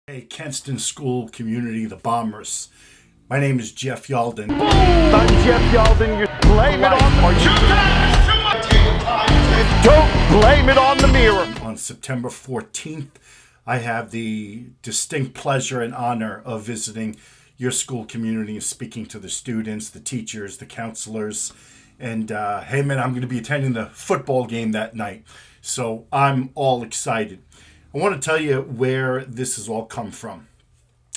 Hey, Kenston School community, the Bombers. My name is Jeff Yalden. I'm Jeff Yalden. You blame it on Don't blame it on the mirror. On September 14th, I have the distinct pleasure and honor of visiting your school community and speaking to the students, the teachers, the counselors. And hey, man, I'm going to be attending the football game that night. So I'm all excited. I want to tell you where this has all come from.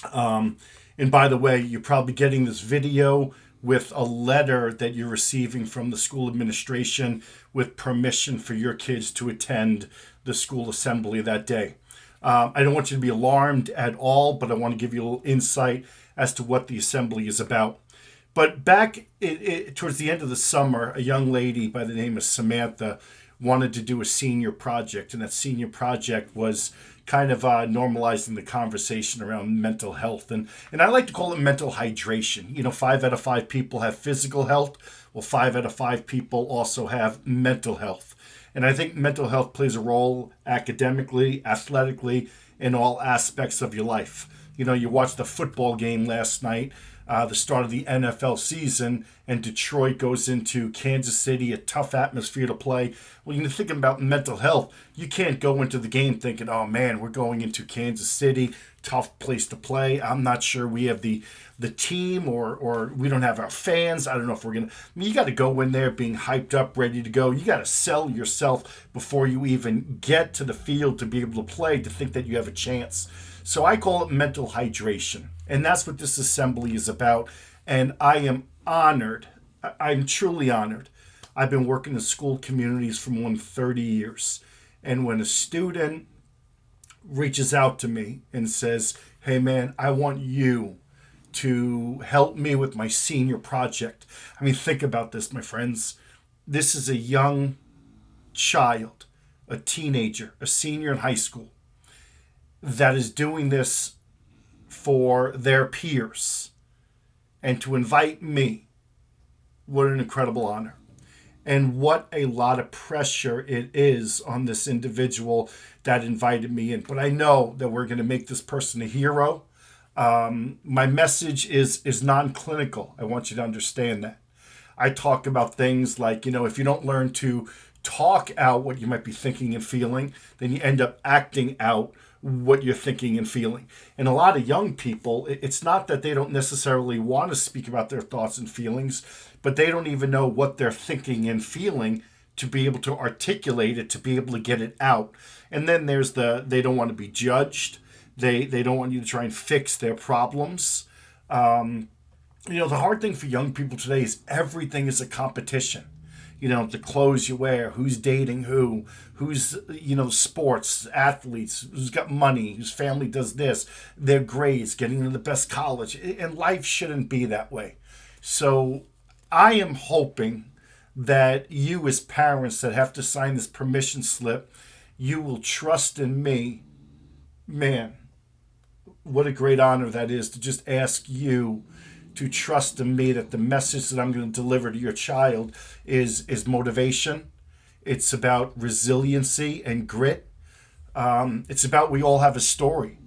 And by the way, you're probably getting this video with a letter that you're receiving from the school administration with permission for your kids to attend the school assembly that day. I don't want you to be alarmed at all, but I want to give you a little insight as to what the assembly is about. But back towards the end of the summer, a young lady by the name of Samantha wanted to do a senior project, and that senior project was kind of normalizing the conversation around mental health. And I like to call it mental hydration. You know, 5 out of 5 people have physical health. Well, 5 out of 5 people also have mental health. And I think mental health plays a role academically, athletically, in all aspects of your life. You know, you watched the football game last night, the start of the NFL season, and Detroit goes into Kansas City, a tough atmosphere to play. Well, you're thinking about mental health. You can't go into the game thinking, oh man, we're going into Kansas City, tough place to play. I'm not sure we have the team or we don't have our fans. I don't know if we're going to. I mean, you got to go in there being hyped up, ready to go. You got to sell yourself before you even get to the field to be able to play, to think that you have a chance. So I call it mental hydration. And that's what this assembly is about. And I am honored. I'm truly honored. I've been working in school communities for more than 30 years. And when a student reaches out to me and says, hey man, I want you to help me with my senior project. I mean, think about this, my friends. This is a young child, a teenager, a senior in high school that is doing this for their peers. And to invite me, what an incredible honor. And what a lot of pressure it is on this individual that invited me in. But I know that we're going to make this person a hero. My message is non-clinical. I want you to understand that. I talk about things like, you know, if you don't learn to talk out what you might be thinking and feeling, then you end up acting out what you're thinking and feeling. And a lot of young people, it's not that they don't necessarily want to speak about their thoughts and feelings, but they don't even know what they're thinking and feeling to be able to articulate it, to be able to get it out. And then there's they don't want to be judged. They don't want you to try and fix their problems. You know, the hard thing for young people today is everything is a competition. You know, the clothes you wear, who's dating who's, you know, sports, athletes, who's got money, whose family does this, their grades, getting into the best college. And life shouldn't be that way. So I am hoping that you as parents that have to sign this permission slip, you will trust in me. Man, what a great honor that is to just ask you to trust in me that the message that I'm going to deliver to your child is motivation. It's about resiliency and grit. It's about we all have a story.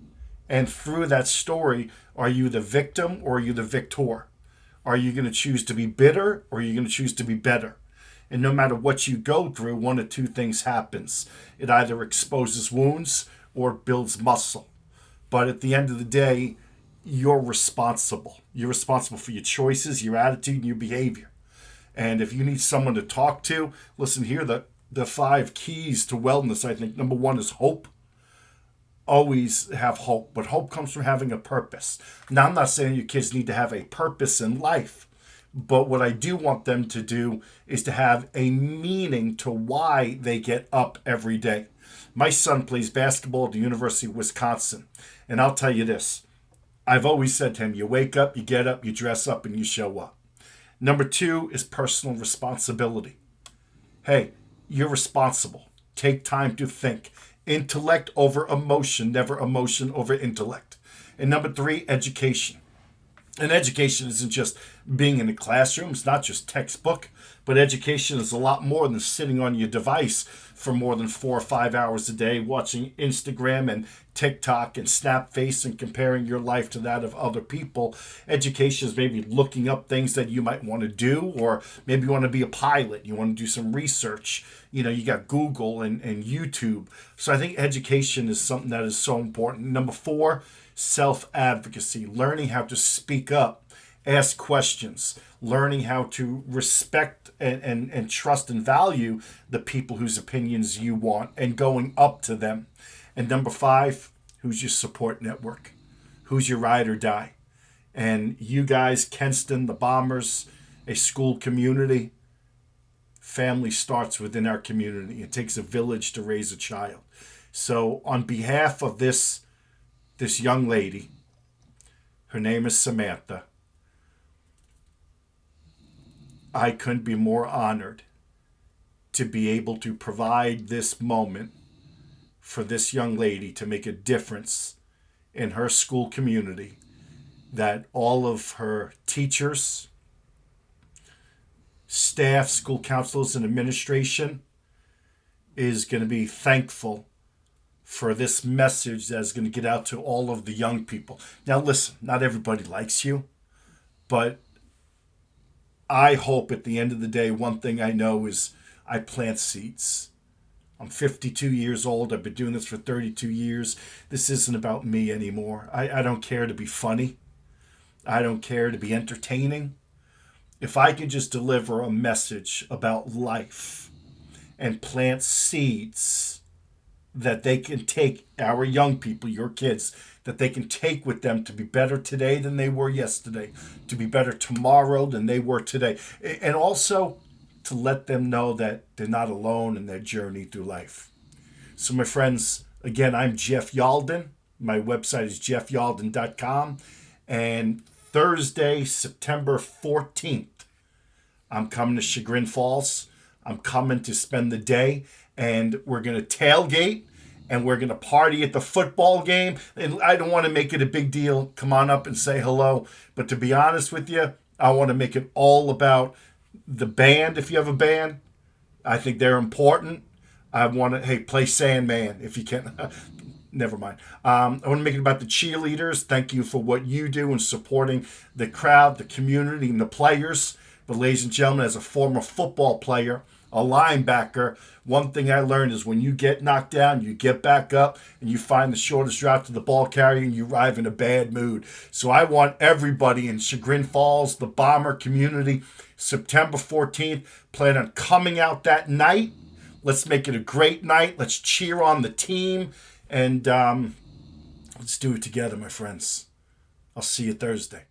And through that story, are you the victim or are you the victor? Are you going to choose to be bitter or are you going to choose to be better? And no matter what you go through, one of two things happens. It either exposes wounds or builds muscle. But at the end of the day, you're responsible. You're responsible for your choices, your attitude, and your behavior. And if you need someone to talk to, listen, here are the 5 keys to wellness, I think. Number 1 is hope. Always have hope. But hope comes from having a purpose. Now, I'm not saying your kids need to have a purpose in life. But what I do want them to do is to have a meaning to why they get up every day. My son plays basketball at the University of Wisconsin. And I'll tell you this. I've always said to him, you wake up, you get up, you dress up, and you show up. Number 2 is personal responsibility. Hey, you're responsible. Take time to think. Intellect over emotion, never emotion over intellect. And number 3, education. And education isn't just being in a classroom. It's not just textbook. But education is a lot more than sitting on your device for more than 4 or 5 hours a day watching Instagram and TikTok and Snapface and comparing your life to that of other people. Education is maybe looking up things that you might want to do, or maybe you want to be a pilot. You want to do some research. You got Google and YouTube. So I think education is something that is so important. Number 4, self-advocacy, learning how to speak up, ask questions, learning how to respect and trust and value the people whose opinions you want and going up to them. And number 5, who's your support network? Who's your ride or die? And you guys, Kenston, the Bombers, a school community, family starts within our community. It takes a village to raise a child. So on behalf of this young lady, her name is Samantha, I couldn't be more honored to be able to provide this moment for this young lady to make a difference in her school community, that all of her teachers, staff, school counselors, and administration is going to be thankful for this message that is going to get out to all of the young people. Now listen, not everybody likes you, but I hope at the end of the day, one thing I know is I plant seeds. I'm 52 years old. I've been doing this for 32 years. This isn't about me anymore. I don't care to be funny. I don't care to be entertaining. If I can just deliver a message about life and plant seeds that they can take, our young people, your kids, that they can take with them to be better today than they were yesterday, to be better tomorrow than they were today, and also to let them know that they're not alone in their journey through life. So my friends, again, I'm Jeff Yalden. My website is jeffyalden.com. And Thursday, September 14th, I'm coming to Chagrin Falls. I'm coming to spend the day, and we're going to tailgate, and we're going to party at the football game. And I don't want to make it a big deal. Come on up and say hello. But to be honest with you, I want to make it all about the band. If you have a band, I think they're important. I want to, play Sandman if you can. Never mind. I want to make it about the cheerleaders. Thank you for what you do in supporting the crowd, the community, and the players. But ladies and gentlemen, as a former football player, a linebacker, one thing I learned is when you get knocked down, you get back up and you find the shortest route to the ball carrier and you arrive in a bad mood. So I want everybody in Chagrin Falls, the Bomber community, September 14th, plan on coming out that night. Let's make it a great night. Let's cheer on the team. And let's do it together, my friends. I'll see you Thursday.